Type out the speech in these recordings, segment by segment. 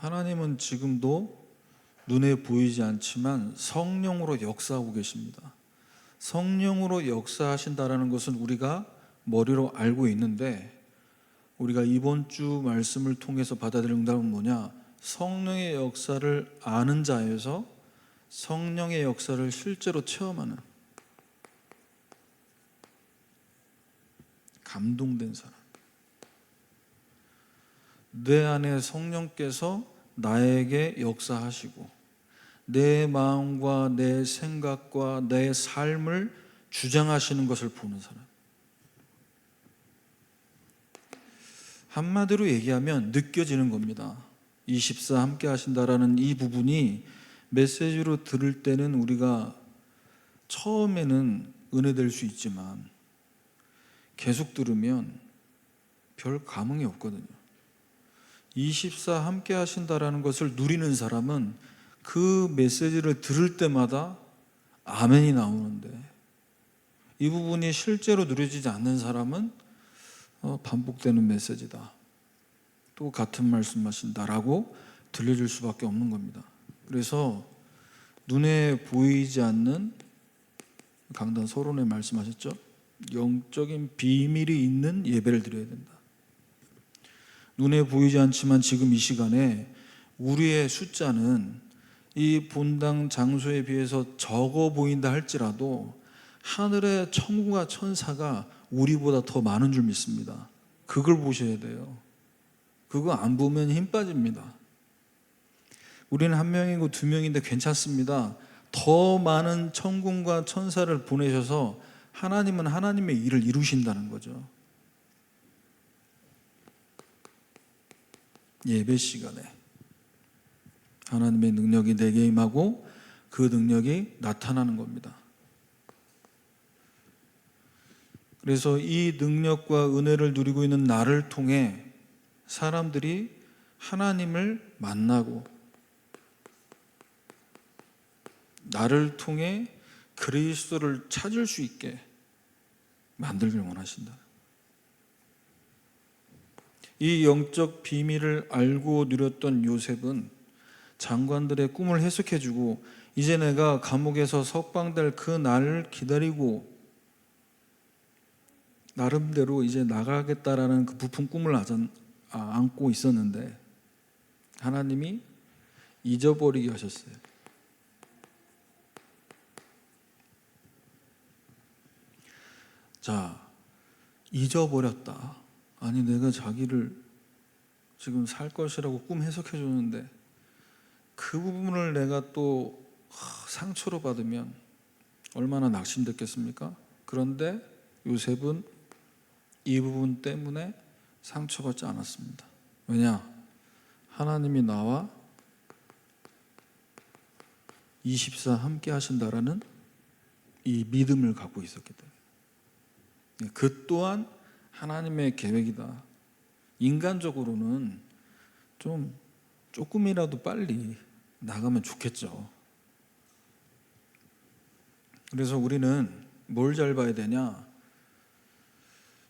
하나님은 지금도 눈에 보이지 않지만 성령으로 역사하고 계십니다. 성령으로 역사하신다라는 것은 우리가 머리로 알고 있는데, 우리가 이번 주 말씀을 통해서 받아들일 응답은 뭐냐? 성령의 역사를 아는 자에서 성령의 역사를 실제로 체험하는, 감동된 사람. 내 안에 성령께서 나에게 역사하시고 내 마음과 내 생각과 내 삶을 주장하시는 것을 보는 사람. 한마디로 얘기하면 느껴지는 겁니다. 24 함께 하신다라는 이 부분이 메시지로 들을 때는 우리가 처음에는 은혜될 수 있지만 계속 들으면 별 감흥이 없거든요. 24 함께 하신다라는 것을 누리는 사람은 그 메시지를 들을 때마다 아멘이 나오는데, 이 부분이 실제로 누려지지 않는 사람은 반복되는 메시지다, 또 같은 말씀하신다라고 들려줄 수밖에 없는 겁니다. 그래서 눈에 보이지 않는, 강단 서론에 말씀하셨죠? 영적인 비밀이 있는 예배를 드려야 된다. 눈에 보이지 않지만 지금 이 시간에 우리의 숫자는 이 본당 장소에 비해서 적어 보인다 할지라도 하늘의 천군과 천사가 우리보다 더 많은 줄 믿습니다. 그걸 보셔야 돼요. 그거 안 보면 힘 빠집니다. 우리는 한 명이고 두 명인데 괜찮습니다. 더 많은 천군과 천사를 보내셔서 하나님은 하나님의 일을 이루신다는 거죠. 예배 시간에 하나님의 능력이 내게 임하고 그 능력이 나타나는 겁니다. 그래서 이 능력과 은혜를 누리고 있는 나를 통해 사람들이 하나님을 만나고 나를 통해 그리스도를 찾을 수 있게 만들길 원하신다. 이 영적 비밀을 알고 누렸던 요셉은 장관들의 꿈을 해석해주고, 이제 내가 감옥에서 석방될 그 날을 기다리고 나름대로 이제 나가겠다라는 그 부푼 꿈을 안고 있었는데 하나님이 잊어버리게 하셨어요. 자, 잊어버렸다. 아니, 내가 자기를 지금 살 것이라고 꿈 해석해 줬는데 그 부분을 내가 또 상처로 받으면 얼마나 낙심됐겠습니까? 그런데 요셉은 이 부분 때문에 상처받지 않았습니다. 왜냐? 하나님이 나와 24 함께 하신다라는 이 믿음을 갖고 있었기 때문에. 그 또한 하나님의 계획이다. 인간적으로는 조금이라도 빨리 나가면 좋겠죠. 그래서 우리는 뭘 잘 봐야 되냐?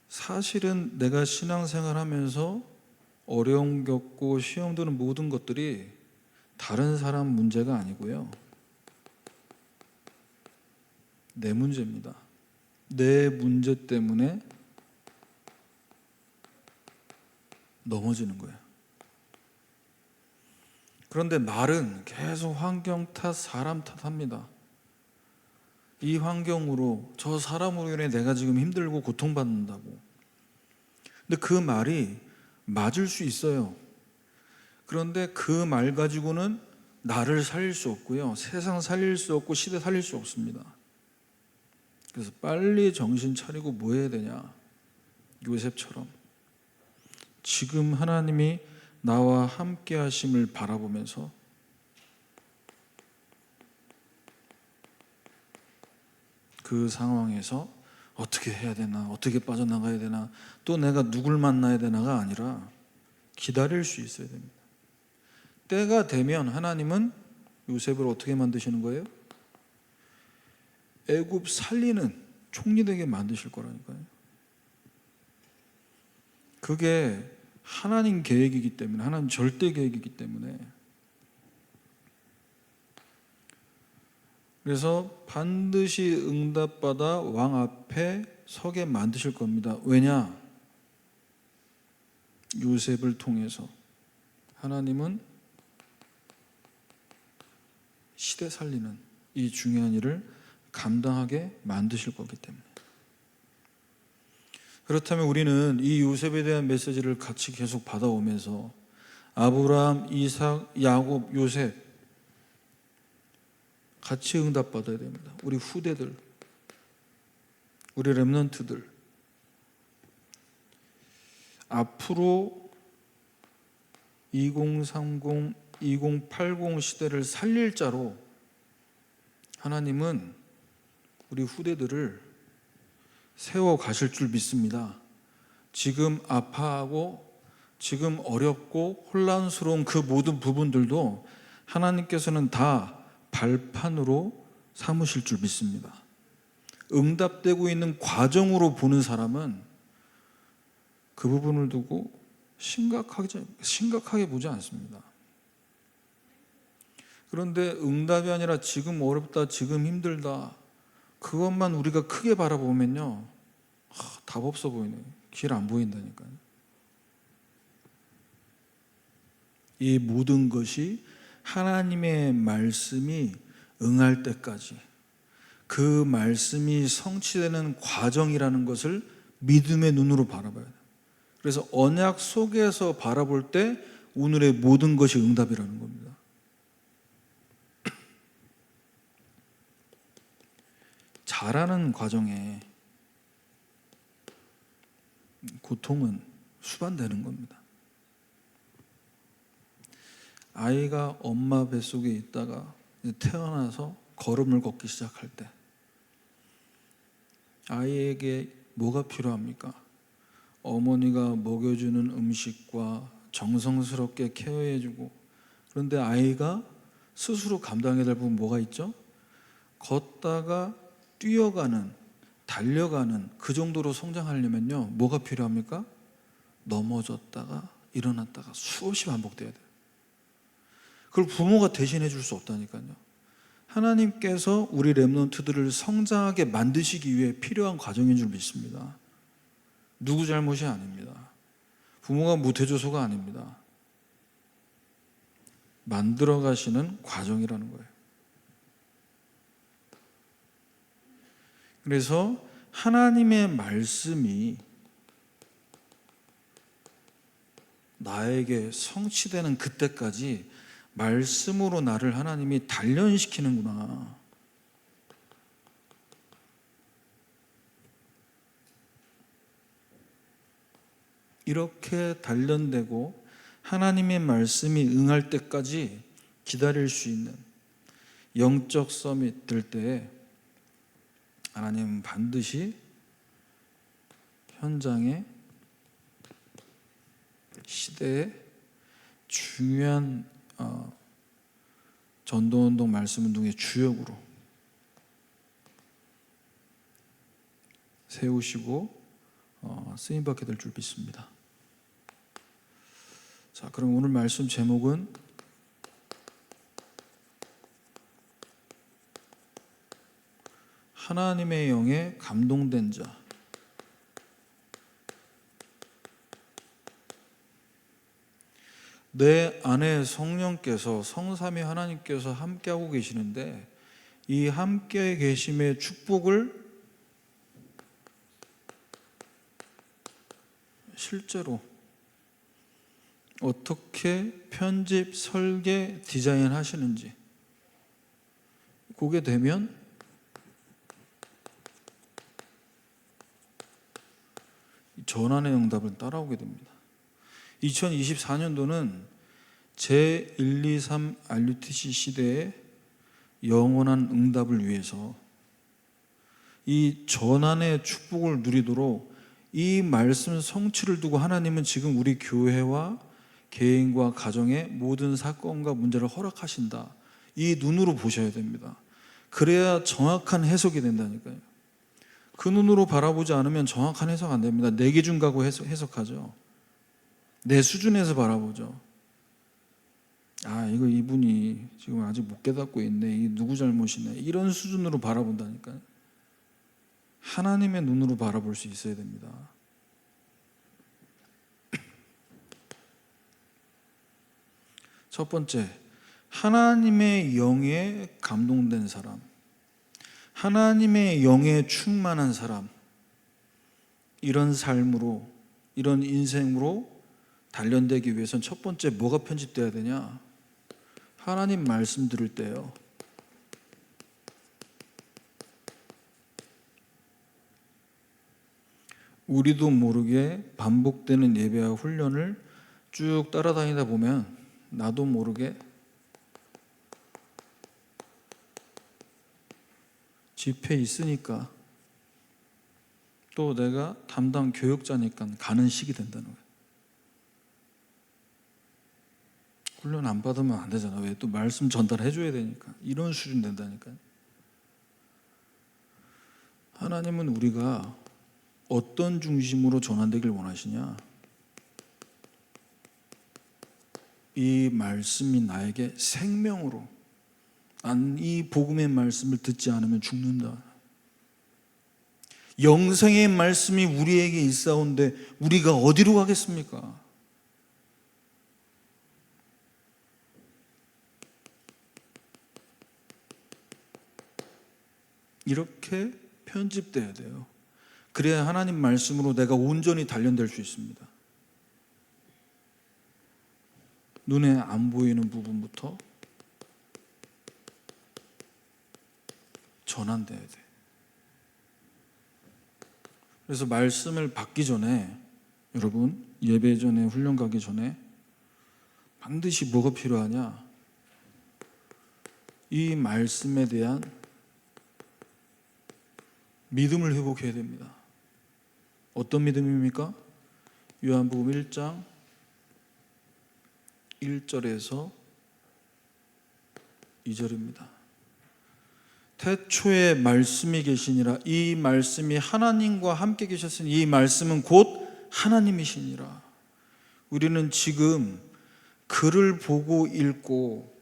사실은 내가 신앙생활 하면서 어려움 겪고 시험 드는 모든 것들이 다른 사람 문제가 아니고요, 내 문제입니다. 내 문제 때문에 넘어지는 거예요. 그런데 말은 계속 환경 탓, 사람 탓합니다. 이 환경으로, 저 사람으로 인해 내가 지금 힘들고 고통받는다고. 근데 그 말이 맞을 수 있어요. 그런데 그 말 가지고는 나를 살릴 수 없고요, 세상 살릴 수 없고 시대 살릴 수 없습니다. 그래서 빨리 정신 차리고 뭐 해야 되냐? 요셉처럼 지금 하나님이 나와 함께 하심을 바라보면서 그 상황에서 어떻게 해야 되나, 어떻게 빠져나가야 되나, 또 내가 누굴 만나야 되나가 아니라 기다릴 수 있어야 됩니다. 때가 되면 하나님은 요셉을 어떻게 만드시는 거예요? 애굽 살리는 총리 되게 만드실 거라니까요. 그게 하나님 계획이기 때문에, 하나님 절대 계획이기 때문에. 그래서 반드시 응답받아 왕 앞에 서게 만드실 겁니다. 왜냐? 요셉을 통해서 하나님은 시대 살리는 이 중요한 일을 감당하게 만드실 거기 때문에. 그렇다면 우리는 이 요셉에 대한 메시지를 같이 계속 받아오면서 아브라함, 이삭, 야곱, 요셉 같이 응답받아야 됩니다. 우리 후대들, 우리 렘넌트들, 앞으로 2030, 2080 시대를 살릴 자로 하나님은 우리 후대들을 세워 가실 줄 믿습니다. 지금 아파하고 지금 어렵고 혼란스러운 그 모든 부분들도 하나님께서는 다 발판으로 삼으실 줄 믿습니다. 응답되고 있는 과정으로 보는 사람은 그 부분을 두고 심각하게 보지 않습니다. 그런데 응답이 아니라 지금 어렵다, 지금 힘들다, 그것만 우리가 크게 바라보면요, 답 없어 보이네. 길 안 보인다니까요. 이 모든 것이 하나님의 말씀이 응할 때까지, 그 말씀이 성취되는 과정이라는 것을 믿음의 눈으로 바라봐야 돼요. 그래서 언약 속에서 바라볼 때 오늘의 모든 것이 응답이라는 겁니다. 자라는 과정에 고통은 수반되는 겁니다. 아이가 엄마 뱃속에 있다가 태어나서 걸음을 걷기 시작할 때 아이에게 뭐가 필요합니까? 어머니가 먹여주는 음식과 정성스럽게 케어해주고, 그런데 아이가 스스로 감당해야 될 부분 뭐가 있죠? 걷다가 뛰어가는, 달려가는 그 정도로 성장하려면요, 뭐가 필요합니까? 넘어졌다가 일어났다가 수없이 반복돼야 돼요. 그걸 부모가 대신해 줄 수 없다니까요. 하나님께서 우리 렘넌트들을 성장하게 만드시기 위해 필요한 과정인 줄 믿습니다. 누구 잘못이 아닙니다. 부모가 못해줘서가 아닙니다. 만들어 가시는 과정이라는 거예요. 그래서 하나님의 말씀이 나에게 성취되는 그때까지 말씀으로 나를 하나님이 단련시키는구나. 이렇게 단련되고 하나님의 말씀이 응할 때까지 기다릴 수 있는 영적 서밋 될 때 하나님은 반드시 현장에, 시대에 중요한 전도운동, 말씀운동의 주역으로 세우시고 쓰임받게 될 줄 믿습니다. 자, 그럼 오늘 말씀 제목은 하나님의 영에 감동된 자. 내 안에 성령께서, 성삼위 하나님께서 함께하고 계시는데 이 함께 계심의 축복을 실제로 어떻게 편집, 설계, 디자인 하시는지, 그게 되면 전환의 응답을 따라오게 됩니다. 2024년도는 제123 RUTC 시대의 영원한 응답을 위해서 이 전환의 축복을 누리도록 이 말씀 성취를 두고 하나님은 지금 우리 교회와 개인과 가정의 모든 사건과 문제를 허락하신다. 이 눈으로 보셔야 됩니다. 그래야 정확한 해석이 된다니까요. 그 눈으로 바라보지 않으면 정확한 해석 안 됩니다. 내 기준 갖고 해석하죠. 내 수준에서 바라보죠. 아, 이거 이분이 지금 아직 못 깨닫고 있네. 이게 누구 잘못이네. 이런 수준으로 바라본다니까요. 하나님의 눈으로 바라볼 수 있어야 됩니다. 첫 번째, 하나님의 영에 감동된 사람, 하나님의 영에 충만한 사람, 이런 삶으로, 이런 인생으로 단련되기 위해서는 첫 번째 뭐가 편집돼야 되냐? 하나님 말씀 들을 때요, 우리도 모르게 반복되는 예배와 훈련을 쭉 따라다니다 보면 나도 모르게 집회에 있으니까, 또 내가 담당 교역자니까 가는 식이 된다는 거예요. 훈련 안 받으면 안 되잖아. 왜? 또 말씀 전달해 줘야 되니까. 이런 수준 된다니까요. 하나님은 우리가 어떤 중심으로 전환되길 원하시냐? 이 말씀이 나에게 생명으로, 이 복음의 말씀을 듣지 않으면 죽는다. 영생의 말씀이 우리에게 있사온데 우리가 어디로 가겠습니까? 이렇게 편집돼야 돼요. 그래야 하나님 말씀으로 내가 온전히 단련될 수 있습니다. 눈에 안 보이는 부분부터 전환돼야 돼. 그래서 말씀을 받기 전에, 여러분 예배 전에, 훈련 가기 전에 반드시 뭐가 필요하냐? 이 말씀에 대한 믿음을 회복해야 됩니다. 어떤 믿음입니까? 요한복음 1장 1절에서 2절입니다. 태초에 말씀이 계시니라. 이 말씀이 하나님과 함께 계셨으니 이 말씀은 곧 하나님이시니라. 우리는 지금 글을 보고 읽고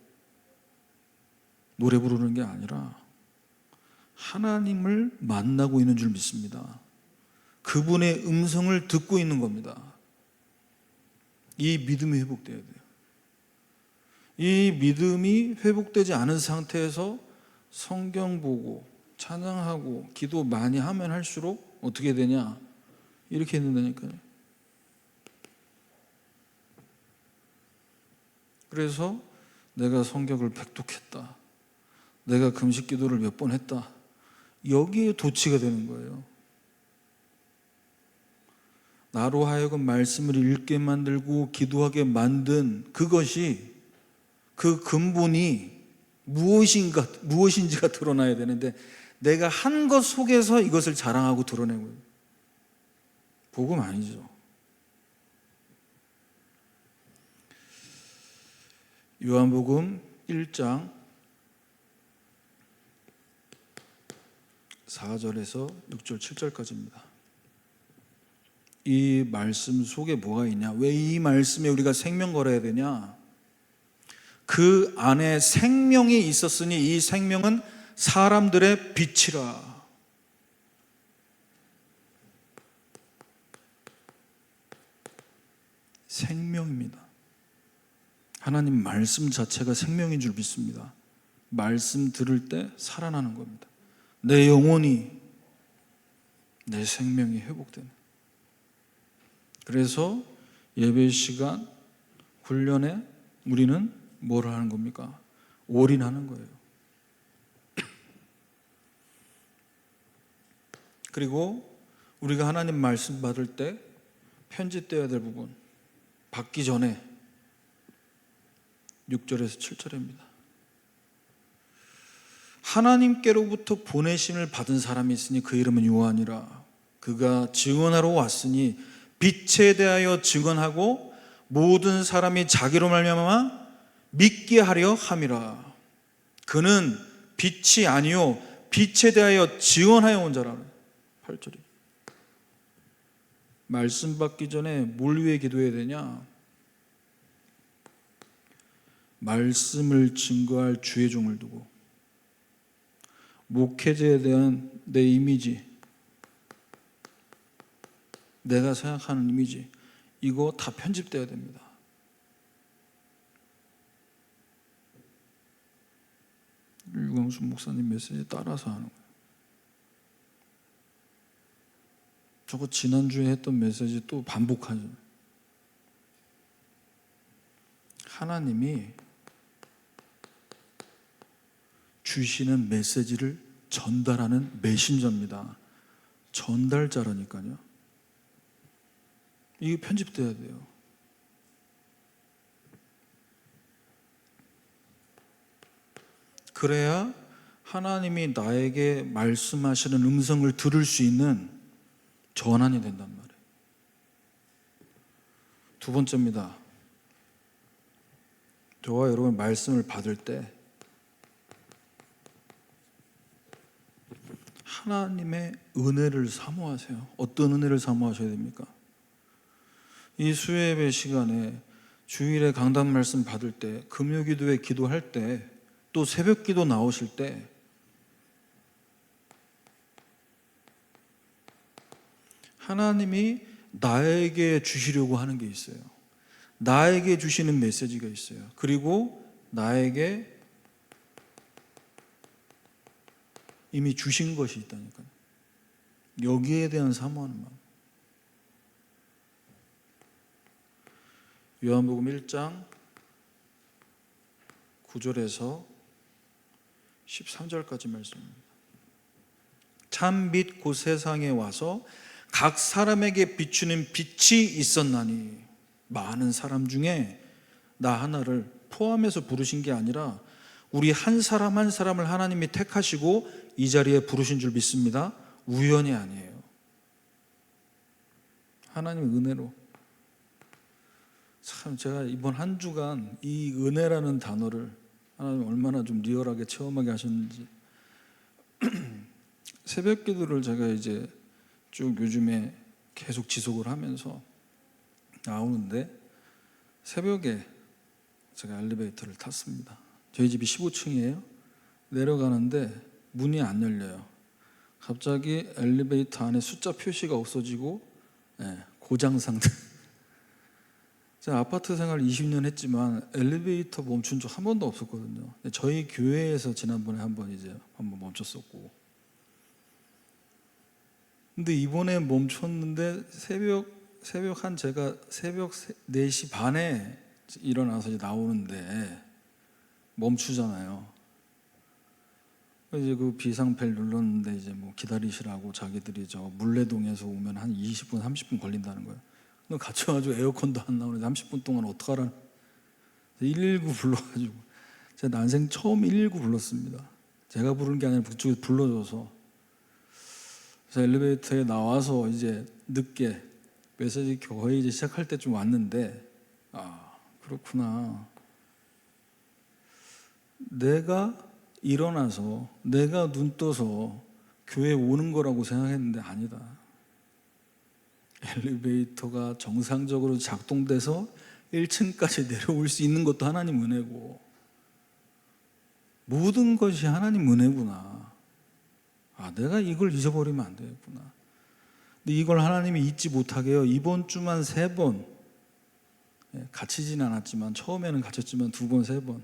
노래 부르는 게 아니라 하나님을 만나고 있는 줄 믿습니다. 그분의 음성을 듣고 있는 겁니다. 이 믿음이 회복돼야 돼요. 이 믿음이 회복되지 않은 상태에서 성경 보고 찬양하고 기도 많이 하면 할수록 어떻게 되냐? 이렇게 된다니까요. 그래서 내가 성경을 백독했다, 내가 금식 기도를 몇 번 했다, 여기에 도취가 되는 거예요. 나로 하여금 말씀을 읽게 만들고 기도하게 만든 그것이, 그 근본이 무엇인지가 드러나야 되는데 내가 한 것 속에서 이것을 자랑하고 드러내는 거예요. 복음 아니죠. 요한복음 1장 4절에서 6절 7절까지입니다. 이 말씀 속에 뭐가 있냐? 왜 이 말씀에 우리가 생명 걸어야 되냐? 그 안에 생명이 있었으니 이 생명은 사람들의 빛이라. 생명입니다. 하나님 말씀 자체가 생명인 줄 믿습니다. 말씀 들을 때 살아나는 겁니다. 내 영혼이, 내 생명이 회복되는. 그래서 예배 시간, 훈련에 우리는 뭘 하는 겁니까? 올인하는 거예요. 그리고 우리가 하나님 말씀 받을 때 편집되어야 될 부분, 받기 전에 6절에서 7절입니다. 하나님께로부터 보내심을 받은 사람이 있으니 그 이름은 요한이라. 그가 증언하러 왔으니 빛에 대하여 증언하고 모든 사람이 자기로 말미암아 믿게 하려 함이라. 그는 빛이 아니요 빛에 대하여 증언하여 온 자라. 8절이. 말씀 받기 전에 뭘 위해 기도해야 되냐? 말씀을 증거할 주의 종을 두고 목회자에 대한 내 이미지, 내가 생각하는 이미지, 이거 다 편집돼야 됩니다. 유광수 목사님 메시지 따라서 하는 거예요. 저거 지난주에 했던 메시지 또 반복하죠. 하나님이 주시는 메시지를 전달하는 메신저입니다. 전달자라니까요. 이게 편집돼야 돼요. 그래야 하나님이 나에게 말씀하시는 음성을 들을 수 있는 전환이 된단 말이에요. 두 번째입니다. 저와 여러분 말씀을 받을 때 하나님의 은혜를 사모하세요. 어떤 은혜를 사모하셔야 됩니까? 이 수요예배 시간에 주일에 강단 말씀 받을 때, 금요기도에 기도할 때, 또 새벽기도 나오실 때 하나님이 나에게 주시려고 하는 게 있어요. 나에게 주시는 메시지가 있어요. 그리고 나에게 이미 주신 것이 있다니까요. 여기에 대한 사모하는 마음. 요한복음 1장 9절에서 13절까지 말씀입니다. 참 빛 곧 세상에 와서 각 사람에게 비추는 빛이 있었나니, 많은 사람 중에 나 하나를 포함해서 부르신 게 아니라 우리 한 사람 한 사람을 하나님이 택하시고 이 자리에 부르신 줄 믿습니다. 우연이 아니에요. 하나님의 은혜로. 참 제가 이번 한 주간 이 은혜라는 단어를 하나님 얼마나 좀 리얼하게 체험하게 하셨는지. 새벽 기도를 제가 이제 쭉 요즘에 계속 지속을 하면서 나오는데, 새벽에 제가 엘리베이터를 탔습니다. 저희 집이 15층이에요. 내려가는데 문이 안 열려요. 갑자기 엘리베이터 안에 숫자 표시가 없어지고 고장 상태. 제가 아파트 생활 20년 했지만 엘리베이터 멈춘 적 한 번도 없었거든요. 저희 교회에서 지난번에 한번 멈췄었고, 근데 이번에 멈췄는데 제가 새벽 4시 반에 일어나서 이제 나오는데 멈추잖아요. 이제 그 비상벨 눌렀는데 이제 뭐 기다리시라고 자기들이 저 물레동에서 오면 한 20분, 30분 걸린다는 거예요. 같이 와가지고 에어컨도 안 나오는데 30분 동안 어떡하라는. 119 불러가지고 제가 난생 처음 119 불렀습니다. 제가 부르는 게 아니라 그쪽에서 불러줘서. 그래서 엘리베이터에 나와서 이제 늦게 메시지 거의 이제 시작할 때쯤 왔는데, 그렇구나. 내가 일어나서 내가 눈 떠서 교회에 오는 거라고 생각했는데 아니다. 엘리베이터가 정상적으로 작동돼서 1층까지 내려올 수 있는 것도 하나님 은혜고, 모든 것이 하나님 은혜구나. 내가 이걸 잊어버리면 안 되겠구나. 근데 이걸 하나님이 잊지 못하게 해요. 이번 주만 3번, 갇히진 않았지만, 처음에는 갇혔지만 2번, 3번.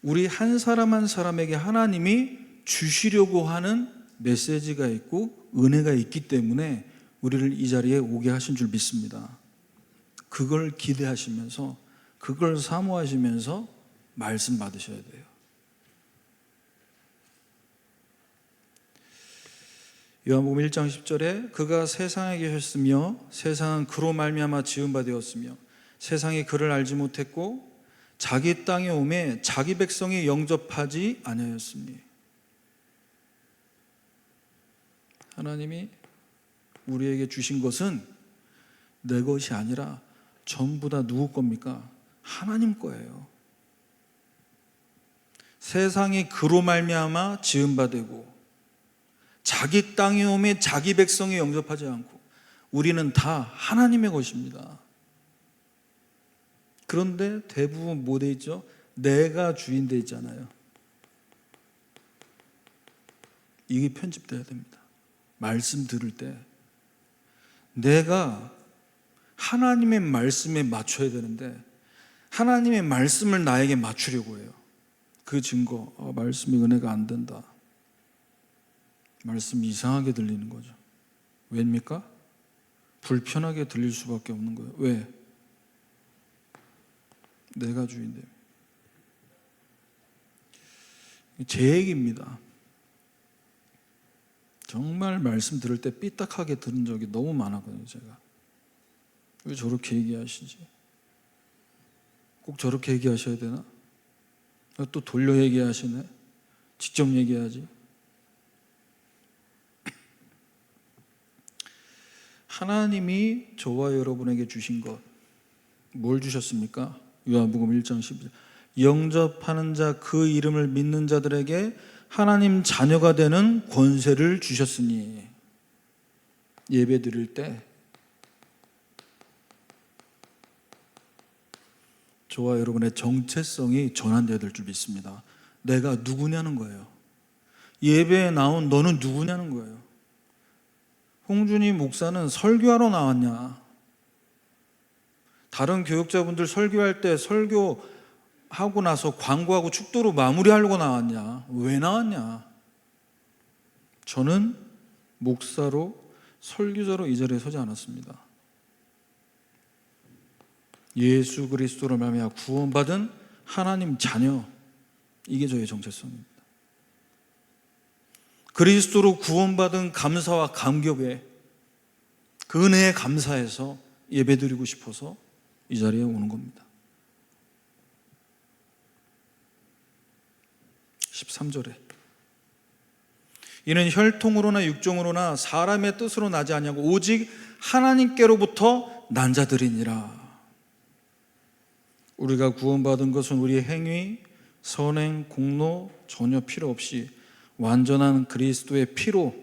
우리 한 사람 한 사람에게 하나님이 주시려고 하는 메시지가 있고 은혜가 있기 때문에 우리를 이 자리에 오게 하신 줄 믿습니다. 그걸 기대하시면서, 그걸 사모하시면서 말씀 받으셔야 돼요. 요한복음 1장 10절에 그가 세상에 계셨으며 세상은 그로 말미암아 지은 바 되었으며 세상이 그를 알지 못했고 자기 땅에 오매 자기 백성이 영접하지 아니하였으니. 하나님이 우리에게 주신 것은 내 것이 아니라 전부 다 누구 겁니까? 하나님 거예요. 세상이 그로 말미암아 지은 바 되고 자기 땅에 오매 자기 백성이 영접하지 않고, 우리는 다 하나님의 것입니다. 그런데 대부분 뭐 돼 있죠? 내가 주인 돼 있잖아요. 이게 편집돼야 됩니다. 말씀 들을 때 내가 하나님의 말씀에 맞춰야 되는데 하나님의 말씀을 나에게 맞추려고 해요. 그 증거, 말씀이 은혜가 안 된다. 말씀이 이상하게 들리는 거죠. 왜입니까? 불편하게 들릴 수밖에 없는 거예요. 왜? 내가 주인데. 제 얘기입니다. 정말 말씀 들을 때 삐딱하게 들은 적이 너무 많았거든요. 제가 왜 저렇게 얘기하시지? 꼭 저렇게 얘기하셔야 되나? 또 돌려 얘기하시네? 직접 얘기하지? 하나님이 저와 여러분에게 주신 것, 뭘 주셨습니까? 요한복음 1장 12절. 영접하는 자, 그 이름을 믿는 자들에게 하나님 자녀가 되는 권세를 주셨으니. 예배 드릴 때 저와 여러분의 정체성이 전환되어야 될 줄 믿습니다. 내가 누구냐는 거예요. 예배에 나온 너는 누구냐는 거예요. 홍준희 목사는 설교하러 나왔냐? 다른 교육자분들 설교할 때 설교하고 나서 광고하고 축도로 마무리하려고 나왔냐? 왜 나왔냐? 저는 목사로 설교자로 이 자리에 서지 않았습니다. 예수 그리스도로 말미암아 구원받은 하나님 자녀, 이게 저의 정체성입니다. 그리스도로 구원받은 감사와 감격에 그 은혜에 감사해서 예배드리고 싶어서 이 자리에 오는 겁니다. 13절에 이는 혈통으로나 육종으로나 사람의 뜻으로 나지 아니하고 오직 하나님께로부터 난 자들이니라. 우리가 구원받은 것은 우리의 행위, 선행, 공로 전혀 필요 없이 완전한 그리스도의 피로,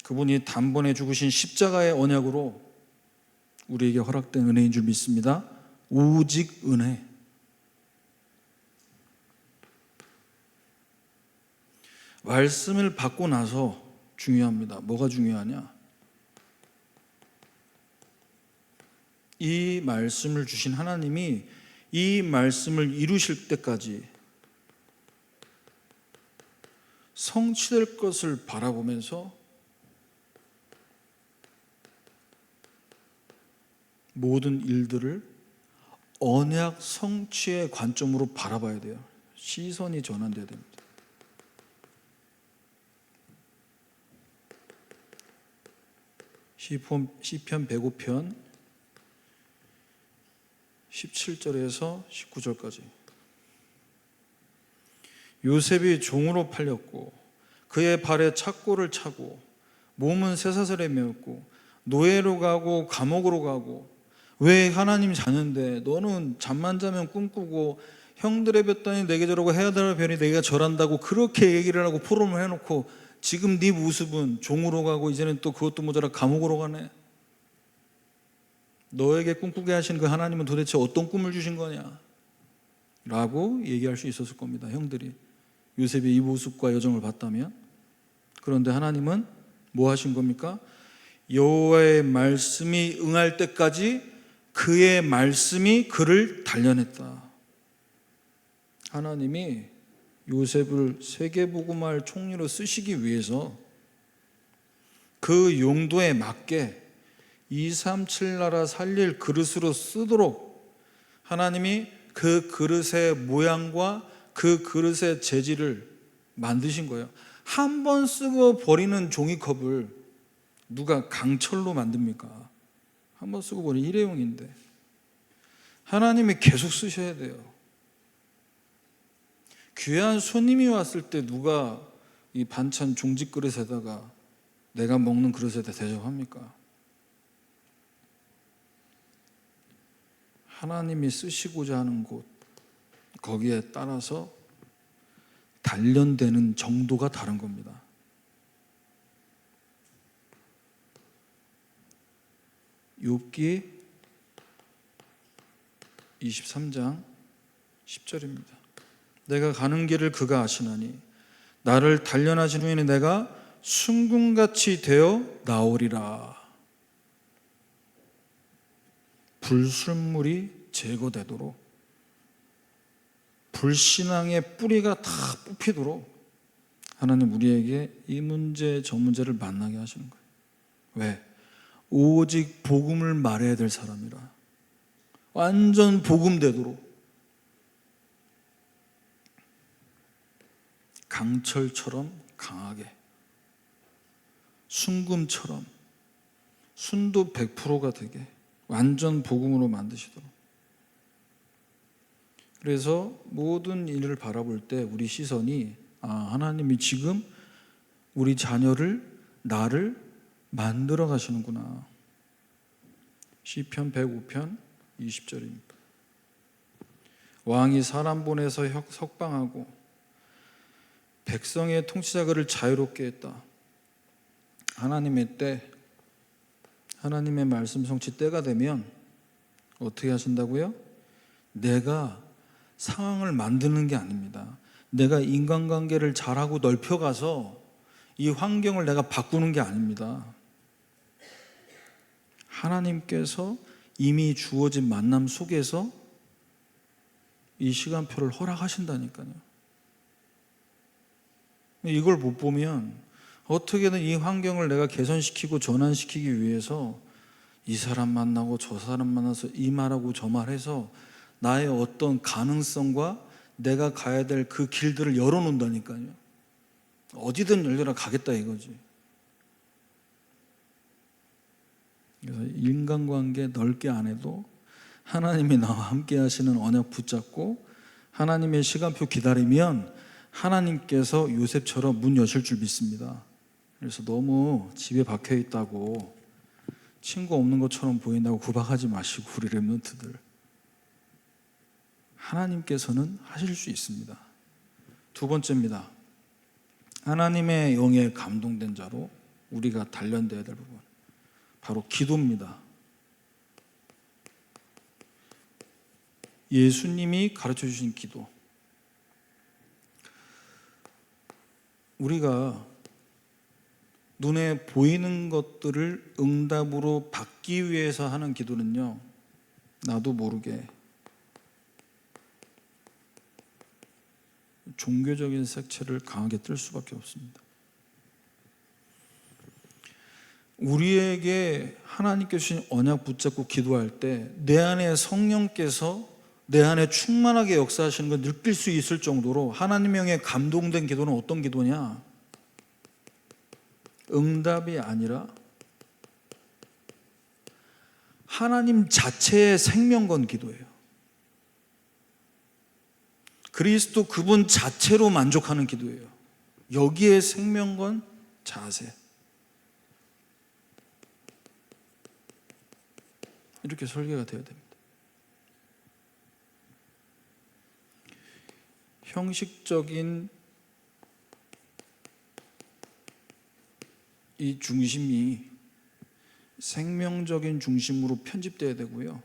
그분이 단번에 죽으신 십자가의 언약으로 우리에게 허락된 은혜인 줄 믿습니다. 오직 은혜. 말씀을 받고 나서 중요합니다. 뭐가 중요하냐? 이 말씀을 주신 하나님이 이 말씀을 이루실 때까지 성취될 것을 바라보면서 모든 일들을 언약 성취의 관점으로 바라봐야 돼요. 시선이 전환돼야 됩니다. 시편 105편 17절에서 19절까지. 요셉이 종으로 팔렸고 그의 발에 착고를 차고 몸은 쇠사슬에 매었고 노예로 가고 감옥으로 가고, 왜 하나님 자녀인데 너는 잠만 자면 꿈꾸고 형들의 볕더니 내게 저러고 해야 될 별이 내가 절한다고 그렇게 얘기를 하고 포럼을 해놓고 지금 네 모습은 종으로 가고 이제는 또 그것도 모자라 감옥으로 가네. 너에게 꿈꾸게 하신 그 하나님은 도대체 어떤 꿈을 주신 거냐? 라고 얘기할 수 있었을 겁니다. 형들이 요셉의 이 모습과 여정을 봤다면. 그런데 하나님은 뭐 하신 겁니까? 여호와의 말씀이 응할 때까지 그의 말씀이 그를 단련했다. 하나님이 요셉을 세계복음화할 총리로 쓰시기 위해서 그 용도에 맞게 237 나라 살릴 그릇으로 쓰도록 하나님이 그 그릇의 모양과 그 그릇의 재질을 만드신 거예요. 한 번 쓰고 버리는 종이컵을 누가 강철로 만듭니까? 한 번 쓰고 버리는 일회용인데 하나님이 계속 쓰셔야 돼요. 귀한 손님이 왔을 때 누가 이 반찬 종지 그릇에다가 내가 먹는 그릇에다 대접합니까? 하나님이 쓰시고자 하는 곳, 거기에 따라서 단련되는 정도가 다른 겁니다. 욥기 23장 10절입니다. 내가 가는 길을 그가 아시나니 나를 단련하신 후에는 내가 순금같이 되어 나오리라. 불순물이 제거되도록, 불신앙의 뿌리가 다 뽑히도록 하나님 우리에게 이 문제 저 문제를 만나게 하시는 거예요. 왜? 오직 복음을 말해야 될 사람이라. 완전 복음되도록 강철처럼 강하게, 순금처럼 순도 100%가 되게 완전 복음으로 만드시도록. 그래서 모든 일을 바라볼 때 우리 시선이 하나님이 지금 우리 자녀를, 나를 만들어 가시는구나. 시편 105편 20절입니다. 왕이 사람 보내서 석방하고 백성의 통치자 그를 자유롭게 했다. 하나님의 때, 하나님의 말씀 성취 때가 되면 어떻게 하신다고요? 내가 상황을 만드는 게 아닙니다. 내가 인간관계를 잘하고 넓혀가서 이 환경을 내가 바꾸는 게 아닙니다. 하나님께서 이미 주어진 만남 속에서 이 시간표를 허락하신다니까요. 이걸 못 보면 어떻게든 이 환경을 내가 개선시키고 전환시키기 위해서 이 사람 만나고 저 사람 만나서 이 말하고 저 말해서 나의 어떤 가능성과 내가 가야 될 그 길들을 열어놓는다니까요. 어디든 열려라 가겠다 이거지. 그래서 인간관계 넓게 안 해도 하나님이 나와 함께 하시는 언약 붙잡고 하나님의 시간표 기다리면 하나님께서 요셉처럼 문 여실 줄 믿습니다. 그래서 너무 집에 박혀 있다고 친구 없는 것처럼 보인다고 구박하지 마시고, 우리 렘넌트들, 하나님께서는 하실 수 있습니다. 두 번째입니다. 하나님의 영에 감동된 자로 우리가 단련돼야 될 부분, 바로 기도입니다. 예수님이 가르쳐 주신 기도. 우리가 눈에 보이는 것들을 응답으로 받기 위해서 하는 기도는요, 나도 모르게 종교적인 색채를 강하게 뜰 수밖에 없습니다. 우리에게 하나님께 주신 언약 붙잡고 기도할 때 내 안에 성령께서 내 안에 충만하게 역사하시는 걸 느낄 수 있을 정도로 하나님의 영에 감동된 기도는 어떤 기도냐? 응답이 아니라 하나님 자체의 생명 건 기도예요. 그리스도 그분 자체로 만족하는 기도예요. 여기에 생명 건 자세. 이렇게 설계가 되어야 됩니다. 형식적인 이 중심이 생명적인 중심으로 편집되어야 되고요.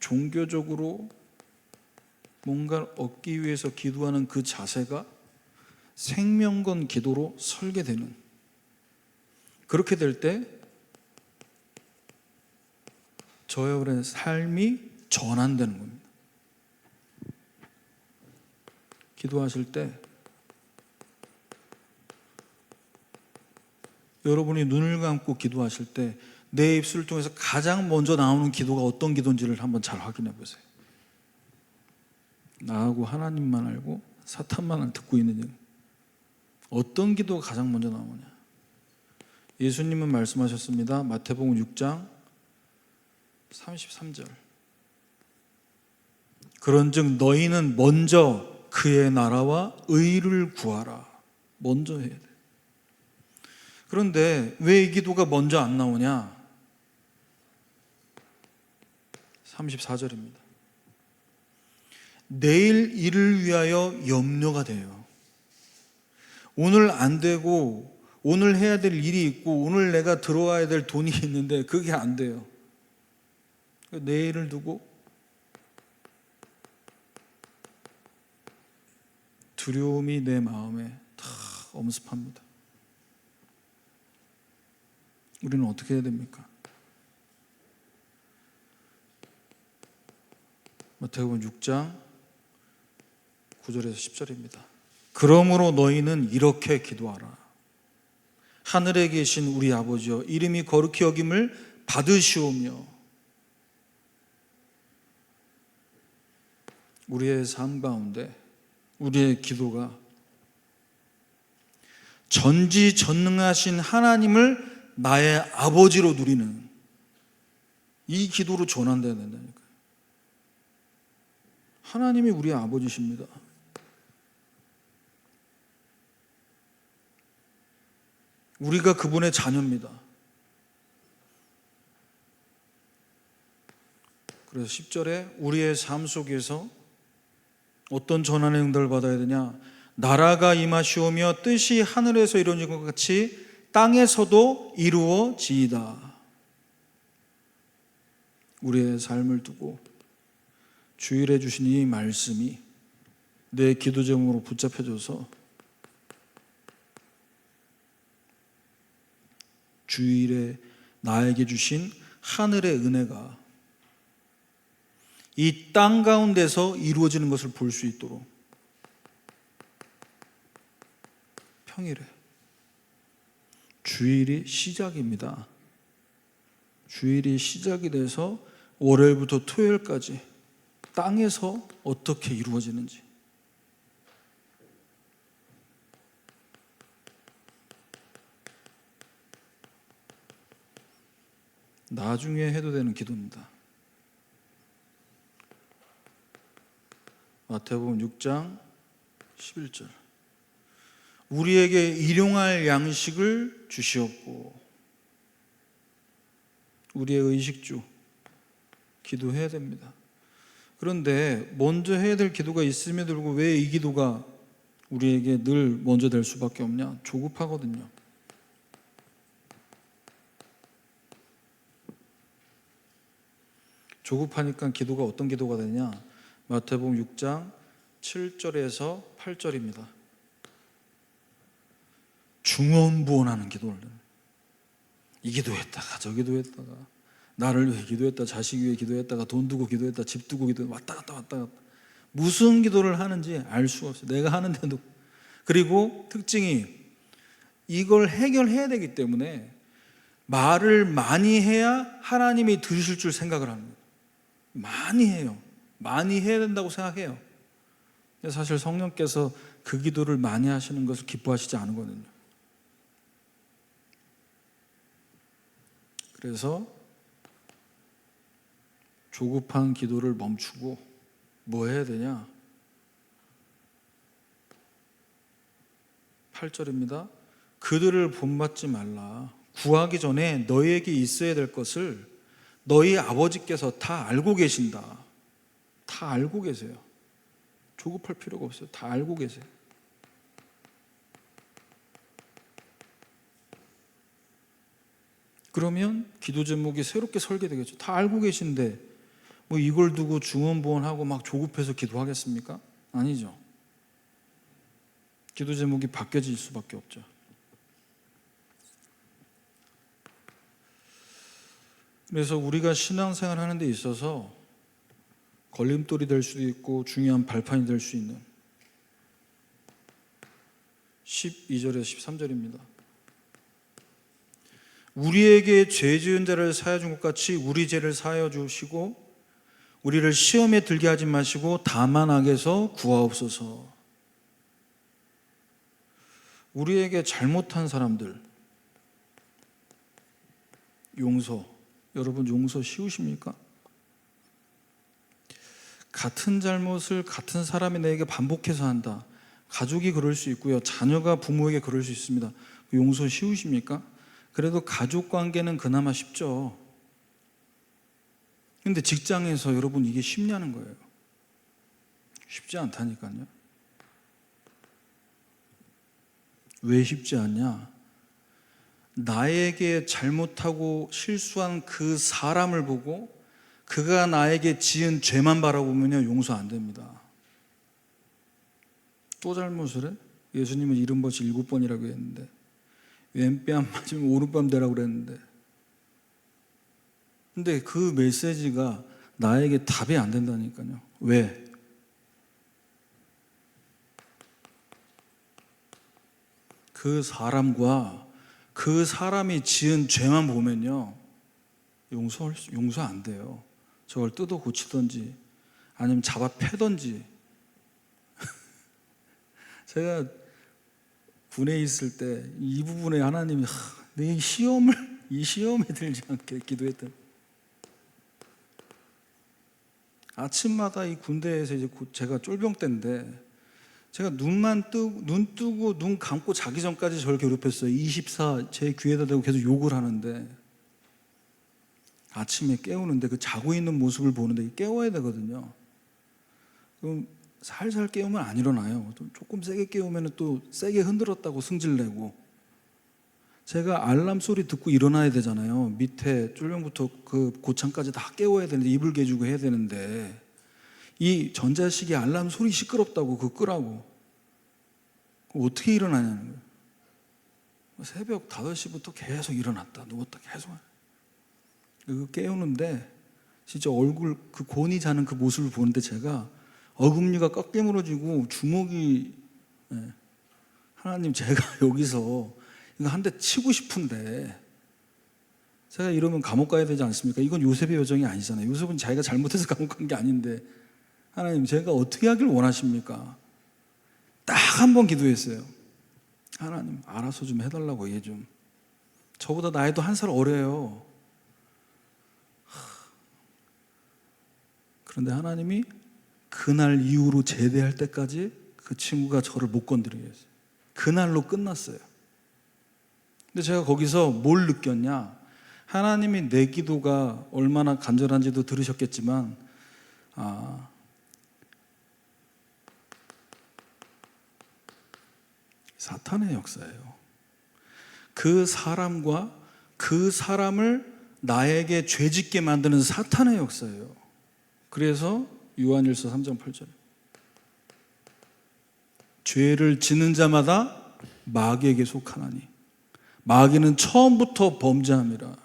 종교적으로 뭔가를 얻기 위해서 기도하는 그 자세가 생명건 기도로 설계되는, 그렇게 될 때 저 여러분의 삶이 전환되는 겁니다. 기도하실 때 여러분이 눈을 감고 기도하실 때 내 입술을 통해서 가장 먼저 나오는 기도가 어떤 기도인지를 한번 잘 확인해 보세요. 나하고 하나님만 알고 사탄만 듣고 있는 어떤 기도가 가장 먼저 나오냐? 예수님은 말씀하셨습니다. 마태복음 6장 33절. 그런즉 너희는 먼저 그의 나라와 의를 구하라. 먼저 해야 돼. 그런데 왜 이 기도가 먼저 안 나오냐? 34절입니다. 내일 일을 위하여 염려가 돼요. 오늘 안 되고 오늘 해야 될 일이 있고 오늘 내가 들어와야 될 돈이 있는데 그게 안 돼요. 내일을 두고 두려움이 내 마음에 다 엄습합니다. 우리는 어떻게 해야 됩니까? 마태복음 6장 9절에서 10절입니다. 그러므로 너희는 이렇게 기도하라. 하늘에 계신 우리 아버지여, 이름이 거룩히 여김을 받으시오며. 우리의 삶 가운데 우리의 기도가 전지전능하신 하나님을 나의 아버지로 누리는 이 기도로 전환되어야 된다니까요. 하나님이 우리의 아버지십니다. 우리가 그분의 자녀입니다. 그래서 10절에 우리의 삶 속에서 어떤 전환의 응답을 받아야 되냐? 나라가 임하시오며 뜻이 하늘에서 이루어진 것 같이 땅에서도 이루어지이다. 우리의 삶을 두고 주일에 주신 이 말씀이 내 기도 제목으로 붙잡혀져서 주일에 나에게 주신 하늘의 은혜가 이 땅 가운데서 이루어지는 것을 볼 수 있도록 평일에 주일이 시작입니다. 주일이 시작이 돼서 월요일부터 토요일까지 땅에서 어떻게 이루어지는지 나중에 해도 되는 기도입니다. 마태복음 6장 11절 우리에게 일용할 양식을 주시옵고. 우리의 의식주 기도해야 됩니다. 그런데 먼저 해야 될 기도가 있음에도 불구하고 왜 이 기도가 우리에게 늘 먼저 될 수밖에 없냐? 조급하거든요. 조급하니까 기도가 어떤 기도가 되냐? 마태복음 6장 7절에서 8절입니다. 중언부언하는 기도를, 이 기도했다가 저 기도했다가, 나를 위해 기도했다, 자식 위해 기도했다가, 돈 두고 기도했다, 집 두고 기도했다, 왔다 갔다 무슨 기도를 하는지 알 수가 없어요. 내가 하는데도. 그리고 특징이 이걸 해결해야 되기 때문에 말을 많이 해야 하나님이 들으실 줄 생각을 합니다. 많이 해요. 많이 해야 된다고 생각해요. 사실 성령께서 그 기도를 많이 하시는 것을 기뻐하시지 않거든요. 그래서 조급한 기도를 멈추고 뭐 해야 되냐? 8절입니다. 그들을 본받지 말라. 구하기 전에 너희에게 있어야 될 것을 너희 아버지께서 다 알고 계신다. 다 알고 계세요. 조급할 필요가 없어요. 다 알고 계세요. 그러면 기도 제목이 새롭게 설계되겠죠. 다 알고 계신데 뭐 이걸 두고 중언부언하고 막 조급해서 기도하겠습니까? 아니죠. 기도 제목이 바뀌어질 수밖에 없죠. 그래서 우리가 신앙생활 하는 데 있어서 걸림돌이 될 수도 있고 중요한 발판이 될 수 있는 12절에서 13절입니다. 우리에게 죄 지은 자를 사하여 준 것 같이 우리 죄를 사하여 주시고 우리를 시험에 들게 하지 마시고 다만 악에서 구하옵소서. 우리에게 잘못한 사람들 용서, 여러분 용서 쉬우십니까? 같은 잘못을 같은 사람이 내게 반복해서 한다. 가족이 그럴 수 있고요. 자녀가 부모에게 그럴 수 있습니다. 용서 쉬우십니까? 그래도 가족 관계는 그나마 쉽죠. 근데 직장에서 여러분 이게 쉽냐는 거예요. 쉽지 않다니까요. 왜 쉽지 않냐? 나에게 잘못하고 실수한 그 사람을 보고 그가 나에게 지은 죄만 바라보면요 용서 안 됩니다. 또 잘못을 해? 예수님은 70번씩 7번이라고 했는데, 왼뺨 맞으면 오른뺨 대라고 그랬는데, 근데 그 메시지가 나에게 답이 안 된다니까요. 왜? 그 사람과 그 사람이 지은 죄만 보면요 용서 안 돼요. 저걸 뜯어 고치든지 아니면 잡아 패든지. 제가 군에 있을 때 이 부분에 하나님이 내 이 시험에 들지 않게 기도했던. 아침마다 이 군대에서 이제 제가 쫄병 때인데, 제가 눈 뜨고 눈 감고 자기 전까지 저를 괴롭혔어요. 24 제 귀에다 대고 계속 욕을 하는데, 아침에 깨우는데 그 자고 있는 모습을 보는데 깨워야 되거든요. 그럼 살살 깨우면 안 일어나요. 조금 세게 깨우면 또 세게 흔들었다고 승질내고. 제가 알람 소리 듣고 일어나야 되잖아요. 밑에 쫄병부터 그 고창까지 다 깨워야 되는데, 이불 개주고 해야 되는데, 이 전자식이 알람 소리 시끄럽다고 그거 끄라고. 어떻게 일어나냐는 거예요. 새벽 5시부터 계속 일어났다 누웠다 계속. 그 깨우는데 진짜 얼굴 그 곤이 자는 그 모습을 보는데 제가 어금니가 꽉 깨물어지고 주먹이, 하나님 제가 여기서 이거 한 대 치고 싶은데, 제가 이러면 감옥 가야 되지 않습니까? 이건 요셉의 여정이 아니잖아요. 요셉은 자기가 잘못해서 감옥 간 게 아닌데, 하나님 제가 어떻게 하길 원하십니까? 딱 한 번 기도했어요. 하나님 알아서 좀 해달라고. 얘 좀, 저보다 나이도 1살 어려요. 그런데 하나님이 그날 이후로 제대할 때까지 그 친구가 저를 못 건드리게 했어요. 그날로 끝났어요. 근데 제가 거기서 뭘 느꼈냐, 하나님이 내 기도가 얼마나 간절한지도 들으셨겠지만, 사탄의 역사예요. 그 사람과 그 사람을 나에게 죄짓게 만드는 사탄의 역사예요. 그래서 요한일서 3장 8절에 죄를 지는 자마다 마귀에게 속하나니 마귀는 처음부터 범죄함이라.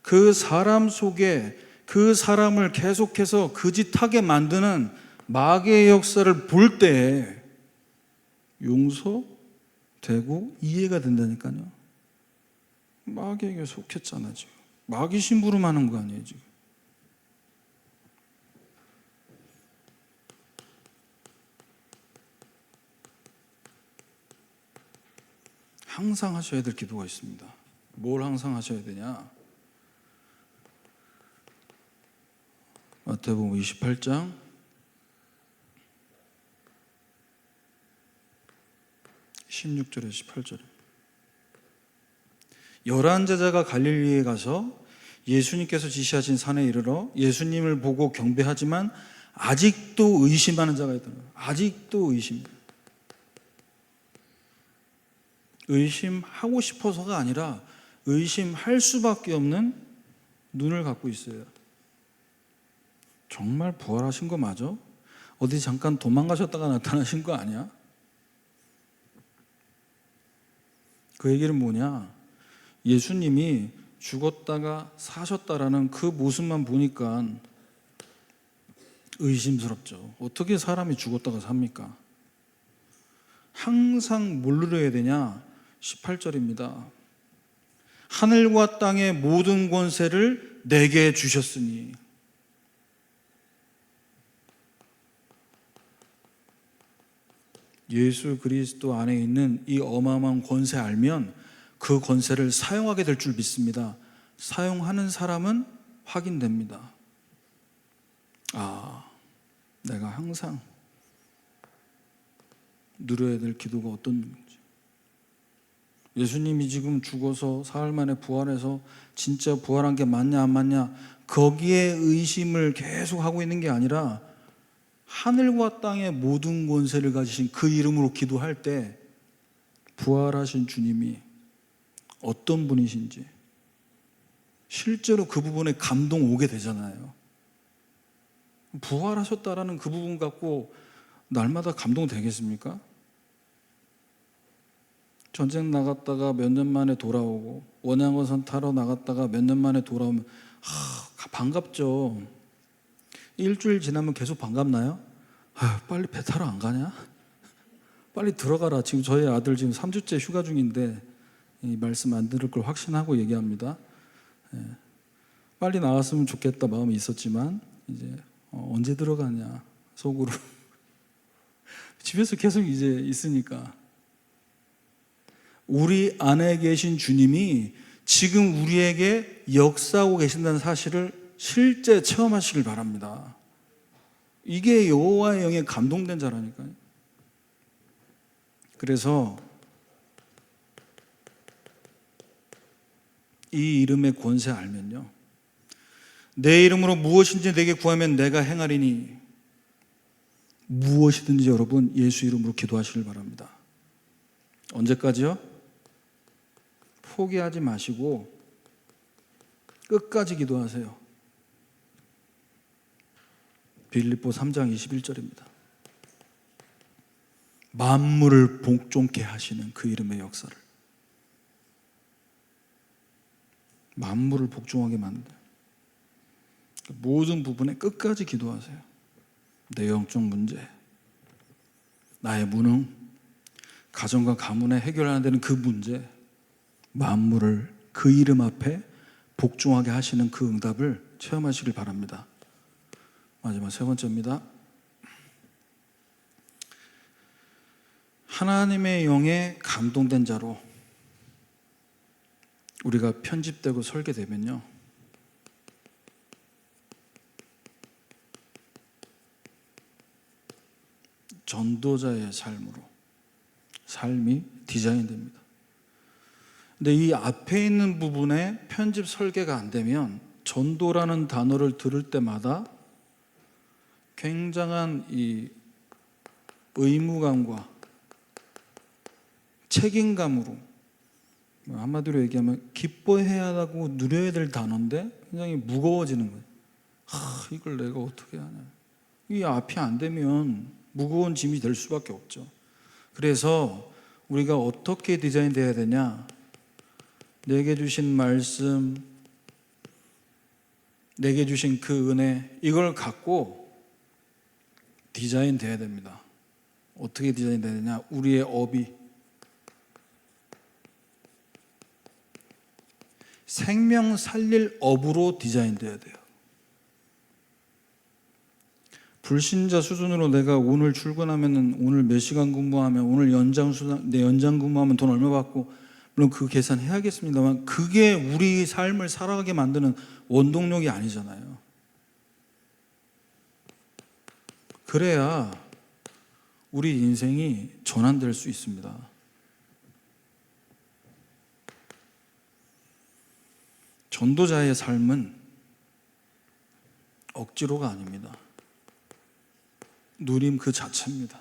그 사람 속에 그 사람을 계속해서 그짓하게 만드는 마귀의 역사를 볼 때 용서되고 이해가 된다니까요. 마귀에게 속했잖아 지금. 마귀 심부름하는 거 아니에요 지금. 항상 하셔야 될 기도가 있습니다. 뭘 항상 하셔야 되냐? 마태복음 28장 16절에 18절에 11 제자가 갈릴리에 가서 예수님께서 지시하신 산에 이르러 예수님을 보고 경배하지만 아직도 의심하는 자가 있더라. 아직도 의심하고 싶어서가 아니라 의심할 수밖에 없는 눈을 갖고 있어요. 정말 부활하신 거 맞아? 어디 잠깐 도망가셨다가 나타나신 거 아니야? 그 얘기는 뭐냐? 예수님이 죽었다가 사셨다라는 그 모습만 보니까 의심스럽죠. 어떻게 사람이 죽었다가 삽니까? 항상 뭘 누려야 되냐? 18절입니다. 하늘과 땅의 모든 권세를 내게 주셨으니. 예수 그리스도 안에 있는 이 어마어마한 권세 알면 그 권세를 사용하게 될 줄 믿습니다. 사용하는 사람은 확인됩니다. 내가 항상 누려야 될 기도가 어떤 건지. 예수님이 지금 죽어서 사흘 만에 부활해서 진짜 부활한 게 맞냐 안 맞냐 거기에 의심을 계속 하고 있는 게 아니라 하늘과 땅의 모든 권세를 가지신 그 이름으로 기도할 때 부활하신 주님이 어떤 분이신지, 실제로 그 부분에 감동 오게 되잖아요. 부활하셨다라는 그 부분 갖고 날마다 감동되겠습니까? 전쟁 나갔다가 몇 년 만에 돌아오고 원양어선 타러 나갔다가 몇 년 만에 돌아오면 반갑죠. 일주일 지나면 계속 반갑나요? 빨리 배 타러 안 가냐? 빨리 들어가라. 지금 저희 아들 지금 3주째 휴가 중인데 이 말씀 안 들을 걸 확신하고 얘기합니다. 빨리 나왔으면 좋겠다 마음이 있었지만 이제 언제 들어가냐 속으로 집에서 계속 이제 있으니까. 우리 안에 계신 주님이 지금 우리에게 역사하고 계신다는 사실을 실제 체험하시길 바랍니다. 이게 여호와의 영에 감동된 자라니까요. 그래서 이 이름의 권세 알면요, 내 이름으로 무엇인지 내게 구하면 내가 행하리니, 무엇이든지 여러분 예수 이름으로 기도하시길 바랍니다. 언제까지요? 포기하지 마시고 끝까지 기도하세요. 빌립보 3장 21절입니다. 만물을 복종케 하시는 그 이름의 역사를, 만물을 복종하게 만든 모든 부분에 끝까지 기도하세요. 내 영적 문제, 나의 무능, 가정과 가문에 해결해야 되는 그 문제, 만물을 그 이름 앞에 복종하게 하시는 그 응답을 체험하시길 바랍니다. 마지막 세 번째입니다. 하나님의 영에 감동된 자로 우리가 편집되고 설계되면요, 전도자의 삶이 디자인됩니다. 근데 이 앞에 있는 부분에 편집 설계가 안 되면 전도라는 단어를 들을 때마다 굉장한 이 의무감과 책임감으로, 한마디로 얘기하면 기뻐해야 하고 누려야 될 단어인데 굉장히 무거워지는 거예요. 이걸 내가 어떻게 하냐. 이 앞이 안 되면 무거운 짐이 될 수밖에 없죠. 그래서 우리가 어떻게 디자인돼야 되냐, 내게 주신 말씀, 내게 주신 그 은혜, 이걸 갖고 디자인돼야 됩니다. 어떻게 디자인돼야 되냐, 우리의 업이 생명 살릴 업으로 디자인돼야 돼요. 불신자 수준으로 내가 오늘 출근하면 오늘 몇 시간 근무하면 오늘 연장 근무하면 돈 얼마 받고, 물론 그 계산 해야겠습니다만 그게 우리 삶을 살아가게 만드는 원동력이 아니잖아요. 그래야 우리 인생이 전환될 수 있습니다. 전도자의 삶은 억지로가 아닙니다. 누림 그 자체입니다.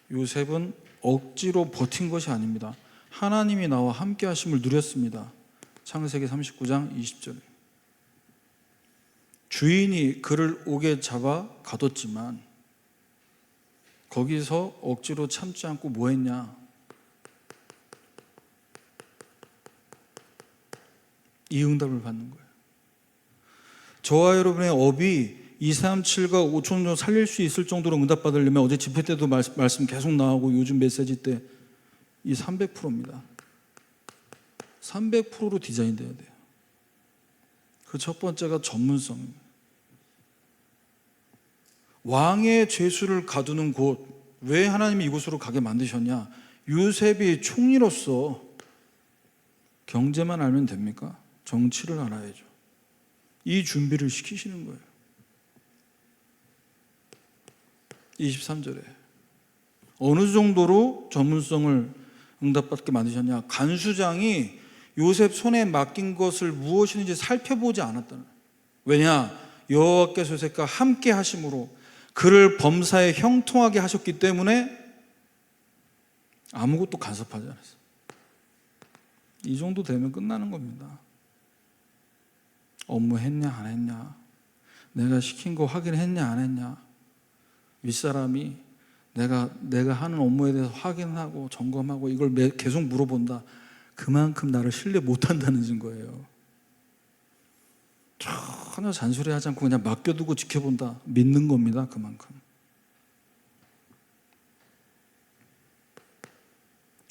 요셉은 억지로 버틴 것이 아닙니다. 하나님이 나와 함께 하심을 누렸습니다. 창세기 39장 20절. 주인이 그를 옥에 잡아 가뒀지만 거기서 억지로 참지 않고 뭐 했냐? 이 응답을 받는 거예요. 저와 여러분의 업이 237과 5천 정도 살릴 수 있을 정도로 응답받으려면, 어제 집회 때도 말씀 계속 나오고 요즘 메시지 때 이 300%입니다. 300%로 디자인돼야 돼요. 그 첫 번째가 전문성입니다. 왕의 죄수를 가두는 곳, 왜 하나님이 이곳으로 가게 만드셨냐? 요셉이 총리로서 경제만 알면 됩니까? 정치를 알아야죠. 이 준비를 시키시는 거예요. 23절에 어느 정도로 전문성을 응답받게 만드셨냐? 간수장이 요셉 손에 맡긴 것을 무엇이든지 살펴보지 않았다는 거예요. 왜냐? 여호와께서 요셉과 함께 하심으로 그를 범사에 형통하게 하셨기 때문에 아무것도 간섭하지 않았어요. 이 정도 되면 끝나는 겁니다. 업무 했냐 안 했냐, 내가 시킨 거 확인했냐 안 했냐, 윗사람이 내가 하는 업무에 대해서 확인하고 점검하고 이걸 계속 물어본다. 그만큼 나를 신뢰 못한다는 증거예요. 전혀 잔소리하지 않고 그냥 맡겨두고 지켜본다. 믿는 겁니다. 그만큼.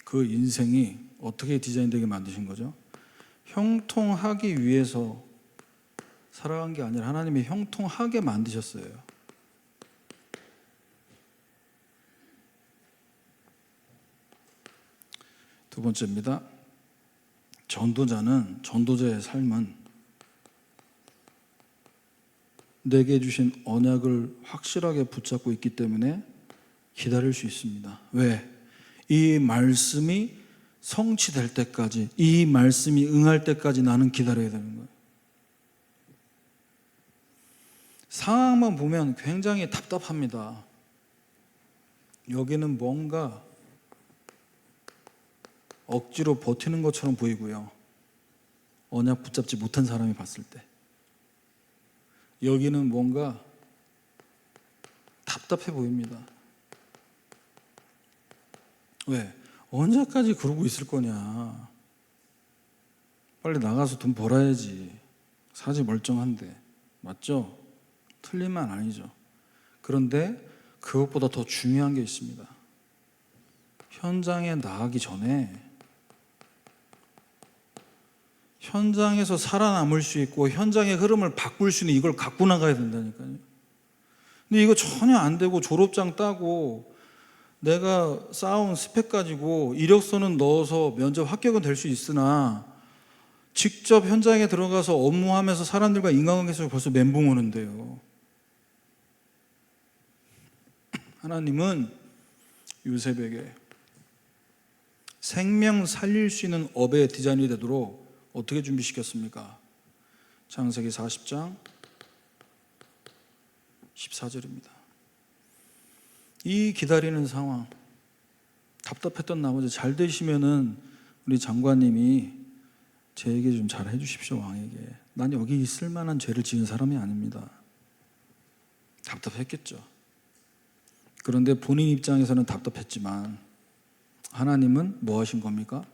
그 인생이 어떻게 디자인되게 만드신 거죠? 형통하기 위해서 살아간 게 아니라 하나님이 형통하게 만드셨어요. 두 번째입니다. 전도자의 삶은 내게 주신 언약을 확실하게 붙잡고 있기 때문에 기다릴 수 있습니다. 왜? 이 말씀이 성취될 때까지, 이 말씀이 응할 때까지 나는 기다려야 되는 거예요. 상황만 보면 굉장히 답답합니다. 여기는 뭔가 억지로 버티는 것처럼 보이고요. 언약 붙잡지 못한 사람이 봤을 때. 여기는 뭔가 답답해 보입니다. 왜? 언제까지 그러고 있을 거냐. 빨리 나가서 돈 벌어야지. 사지 멀쩡한데. 맞죠? 틀린 말 아니죠. 그런데 그것보다 더 중요한 게 있습니다. 현장에 나가기 전에 현장에서 살아남을 수 있고 현장의 흐름을 바꿀 수 있는 이걸 갖고 나가야 된다니까요. 근데 이거 전혀 안 되고 졸업장 따고 내가 쌓아온 스펙 가지고 이력서는 넣어서 면접 합격은 될 수 있으나 직접 현장에 들어가서 업무하면서 사람들과 인간관계에서 벌써 멘붕 오는데요. 하나님은 요셉에게 생명 살릴 수 있는 업의 디자인이 되도록 어떻게 준비시켰습니까? 창세기 40장 14절입니다. 이 기다리는 상황, 답답했던 나머지 잘 되시면은 우리 장관님이 제 얘기 좀 잘 해주십시오. 왕에게. 난 여기 있을 만한 죄를 지은 사람이 아닙니다. 답답했겠죠. 그런데 본인 입장에서는 답답했지만 하나님은 뭐 하신 겁니까?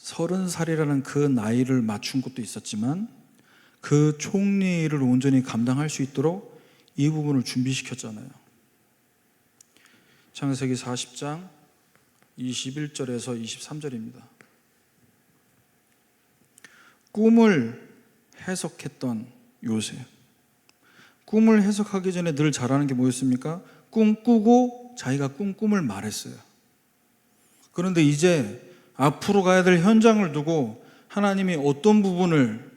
30살이라는 그 나이를 맞춘 것도 있었지만 그 총리 일을 온전히 감당할 수 있도록 이 부분을 준비시켰잖아요. 창세기 40장 21절에서 23절입니다. 꿈을 해석했던 요셉. 꿈을 해석하기 전에 늘 잘하는 게 뭐였습니까? 꿈 꾸고 자기가 꿈을 말했어요. 그런데 이제 앞으로 가야 될 현장을 두고 하나님이 어떤 부분을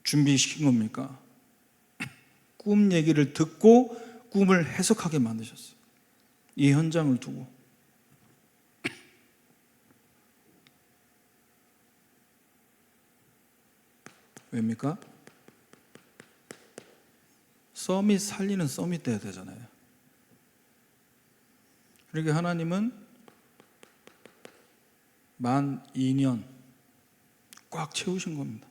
준비시킨 겁니까? 꿈 얘기를 듣고 꿈을 해석하게 만드셨어요. 이 현장을 두고. 왜입니까? 서밋 살리는 서밋 돼야 되잖아요. 그러니까 하나님은 만 2년 꽉 채우신 겁니다.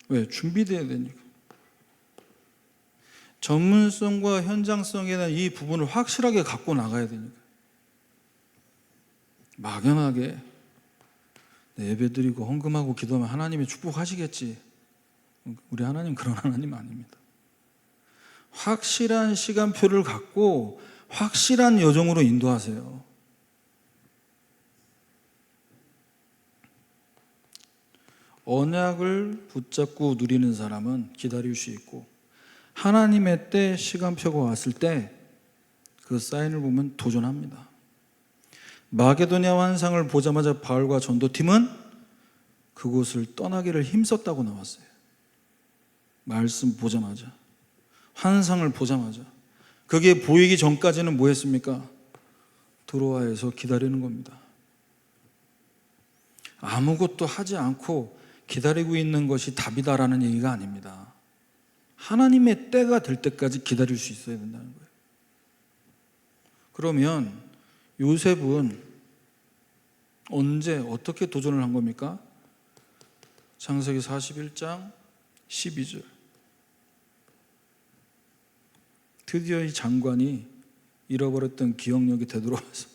왜? 준비돼야 되니까. 전문성과 현장성에 대한 이 부분을 확실하게 갖고 나가야 되니까. 막연하게 예배드리고 헌금하고 기도하면 하나님이 축복하시겠지. 우리 하나님 그런 하나님 아닙니다. 확실한 시간표를 갖고 확실한 여정으로 인도하세요. 언약을 붙잡고 누리는 사람은 기다릴 수 있고 하나님의 때 시간표가 왔을 때 그 사인을 보면 도전합니다. 마게도냐 환상을 보자마자 바울과 전도팀은 그곳을 떠나기를 힘썼다고 나왔어요. 말씀 보자마자, 환상을 보자마자. 그게 보이기 전까지는 뭐 했습니까? 드로아에서 기다리는 겁니다. 아무것도 하지 않고 기다리고 있는 것이 답이다라는 얘기가 아닙니다. 하나님의 때가 될 때까지 기다릴 수 있어야 된다는 거예요. 그러면 요셉은 언제 어떻게 도전을 한 겁니까? 창세기 41장 12절. 드디어 이 장관이 잃어버렸던 기억력이 되돌아와서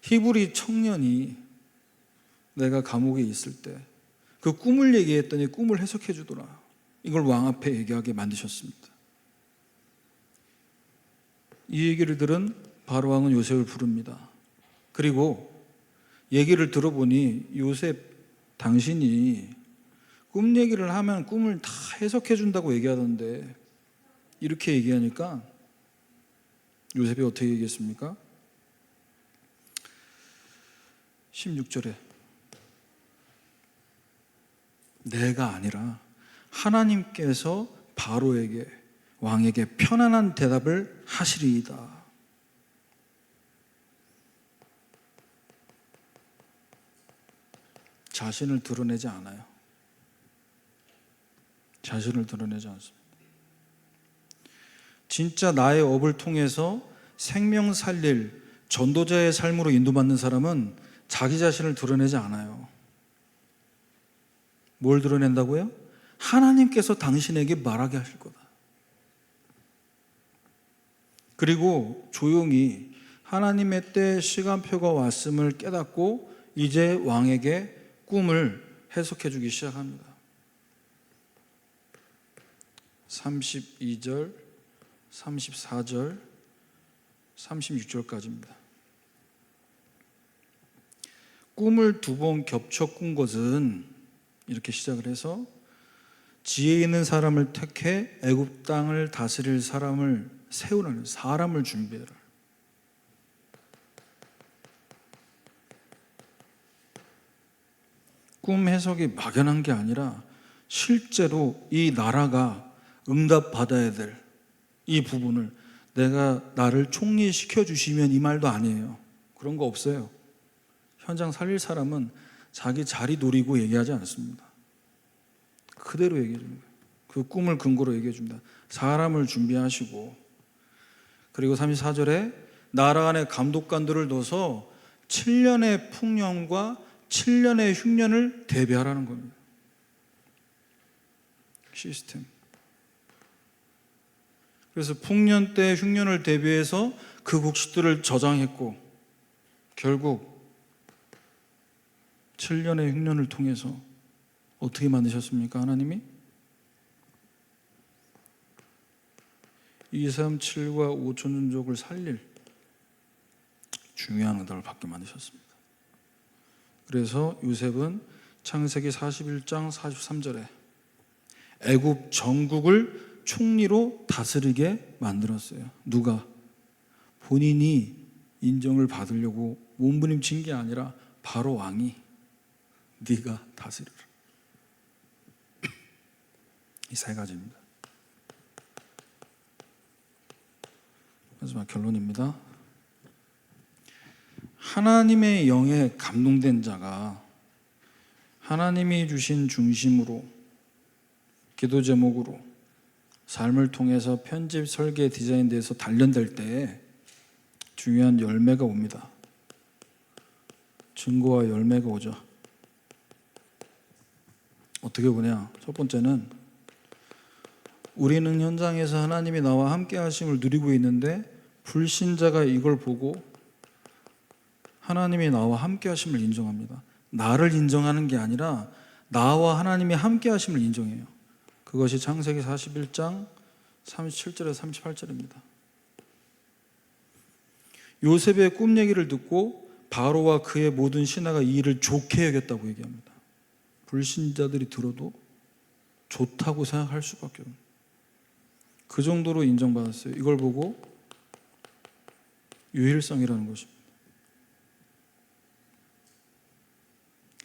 히브리 청년이 내가 감옥에 있을 때 그 꿈을 얘기했더니 꿈을 해석해 주더라. 이걸 왕 앞에 얘기하게 만드셨습니다. 이 얘기를 들은 바로 왕은 요셉을 부릅니다. 그리고 얘기를 들어보니 요셉, 당신이 꿈 얘기를 하면 꿈을 다 해석해 준다고 얘기하던데 이렇게 얘기하니까 요셉이 어떻게 얘기했습니까? 16절에 내가 아니라 하나님께서 바로에게 왕에게 편안한 대답을 하시리이다. 자신을 드러내지 않아요. 자신을 드러내지 않습니다. 진짜 나의 업을 통해서 생명 살릴 전도자의 삶으로 인도받는 사람은 자기 자신을 드러내지 않아요. 뭘 드러낸다고요? 하나님께서 당신에게 말하게 하실 거다. 그리고 조용히 하나님의 때 시간표가 왔음을 깨닫고 이제 왕에게 꿈을 해석해 주기 시작합니다. 32절, 34절, 36절까지입니다. 꿈을 2번 겹쳐 꾼 것은 이렇게 시작을 해서 지혜 있는 사람을 택해 애굽 땅을 다스릴 사람을 세우라는, 사람을 준비해라. 꿈 해석이 막연한 게 아니라 실제로 이 나라가 응답받아야 될 이 부분을 내가 나를 총리시켜 주시면 이 말도 아니에요. 그런 거 없어요. 현장 살릴 사람은 자기 자리 노리고 얘기하지 않습니다. 그대로 얘기해 줍니다. 그 꿈을 근거로 얘기해 줍니다. 사람을 준비하시고, 그리고 34절에 나라 안에 감독관들을 둬서 7년의 풍년과 7년의 흉년을 대비하라는 겁니다. 시스템. 그래서 풍년 때 흉년을 대비해서 그 곡식들을 저장했고, 결국 7년의 흉년을 통해서 어떻게 만드셨습니까? 하나님이 2, 3, 7과 5천 종족을 살릴 중요한 응답을 받게 만드셨습니다. 그래서 요셉은 창세기 41장 43절에 애굽 전국을 총리로 다스리게 만들었어요. 누가? 본인이 인정을 받으려고 몸부림친 게 아니라 바로 왕이 네가 다스리라. 이 세 가지입니다. 마지막 결론입니다. 하나님의 영에 감동된 자가 하나님이 주신 중심으로, 기도 제목으로 삶을 통해서 편집, 설계, 디자인돼서 단련될 때 중요한 열매가 옵니다. 증거와 열매가 오죠. 어떻게 보냐? 첫 번째는 우리는 현장에서 하나님이 나와 함께 하심을 누리고 있는데 불신자가 이걸 보고 하나님이 나와 함께 하심을 인정합니다. 나를 인정하는 게 아니라 나와 하나님이 함께 하심을 인정해요. 그것이 창세기 41장 37절에서 38절입니다. 요셉의 꿈 얘기를 듣고 바로와 그의 모든 신하가 이 일을 좋게 여겼다고 얘기합니다. 불신자들이 들어도 좋다고 생각할 수밖에 없는, 그 정도로 인정받았어요. 이걸 보고 유일성이라는 것입니다.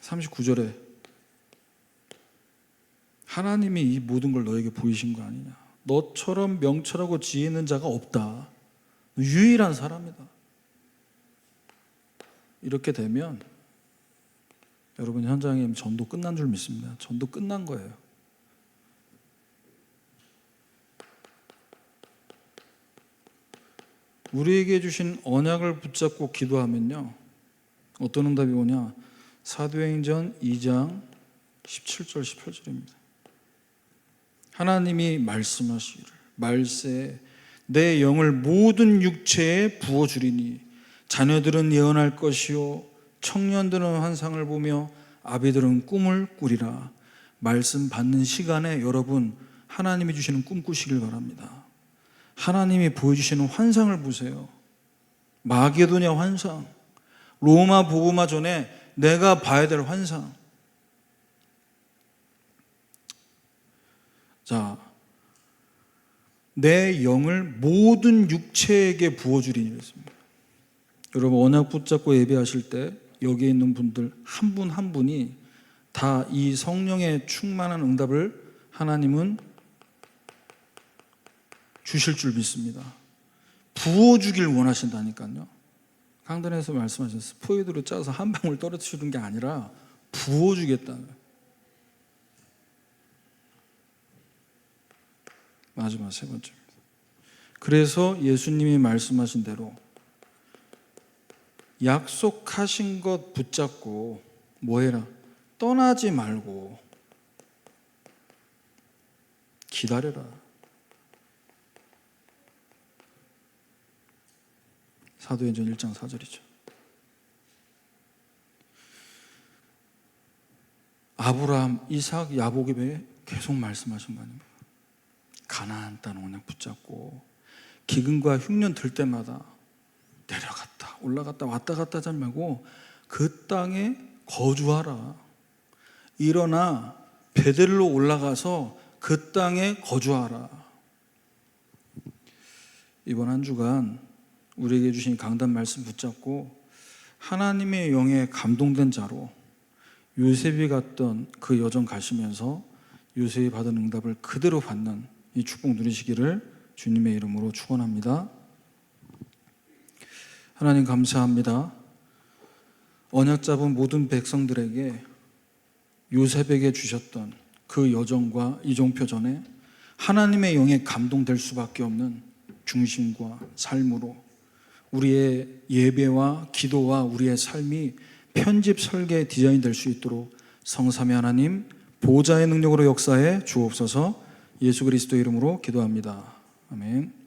39절에 하나님이 이 모든 걸 너에게 보이신 거 아니냐. 너처럼 명철하고 지혜 있는 자가 없다. 유일한 사람이다. 이렇게 되면 여러분 현장에 전도 끝난 줄 믿습니다. 전도 끝난 거예요. 우리에게 주신 언약을 붙잡고 기도하면요, 어떤 응답이 오냐. 사도행전 2장 17절 18절입니다. 하나님이 말씀하시기를 말세 내 영을 모든 육체에 부어주리니 자녀들은 예언할 것이요 청년들은 환상을 보며 아비들은 꿈을 꾸리라. 말씀 받는 시간에 여러분 하나님이 주시는 꿈 꾸시길 바랍니다. 하나님이 보여주시는 환상을 보세요. 마게도냐 환상, 로마 복음화 전에 내가 봐야 될 환상. 자, 내 영을 모든 육체에게 부어주리니 그랬습니다. 여러분 언약 붙잡고 예배하실 때 여기에 있는 분들 한 분 한 분이 다 이 성령의 충만한 응답을 하나님은 주실 줄 믿습니다. 부어주길 원하신다니까요. 강단에서 말씀하셨어요. 스포이드로 짜서 한 방울 떨어뜨리는 게 아니라 부어주겠다는 거예요. 마지막 세 번째입니다. 그래서 예수님이 말씀하신 대로 약속하신 것 붙잡고 뭐해라? 떠나지 말고 기다려라. 사도행전 1장 4절이죠. 아브라함, 이삭, 야곱에게 계속 말씀하신 거 아닙니까? 가나안 땅 언약 붙잡고 기근과 흉년 들 때마다 내려갔다 올라갔다 왔다 갔다 하지 말고 그 땅에 거주하라. 일어나 베델로 올라가서 그 땅에 거주하라. 이번 한 주간 우리에게 주신 강단 말씀 붙잡고 하나님의 영에 감동된 자로 요셉이 갔던 그 여정 가시면서 요셉이 받은 응답을 그대로 받는 이 축복 누리시기를 주님의 이름으로 축원합니다. 하나님 감사합니다. 언약 잡은 모든 백성들에게 요셉에게 주셨던 그 여정과 이종표전에 하나님의 영에 감동될 수밖에 없는 중심과 삶으로 우리의 예배와 기도와 우리의 삶이 편집 설계 디자인 될 수 있도록 성삼위 하나님 보좌의 능력으로 역사해 주옵소서. 예수 그리스도 이름으로 기도합니다. 아멘.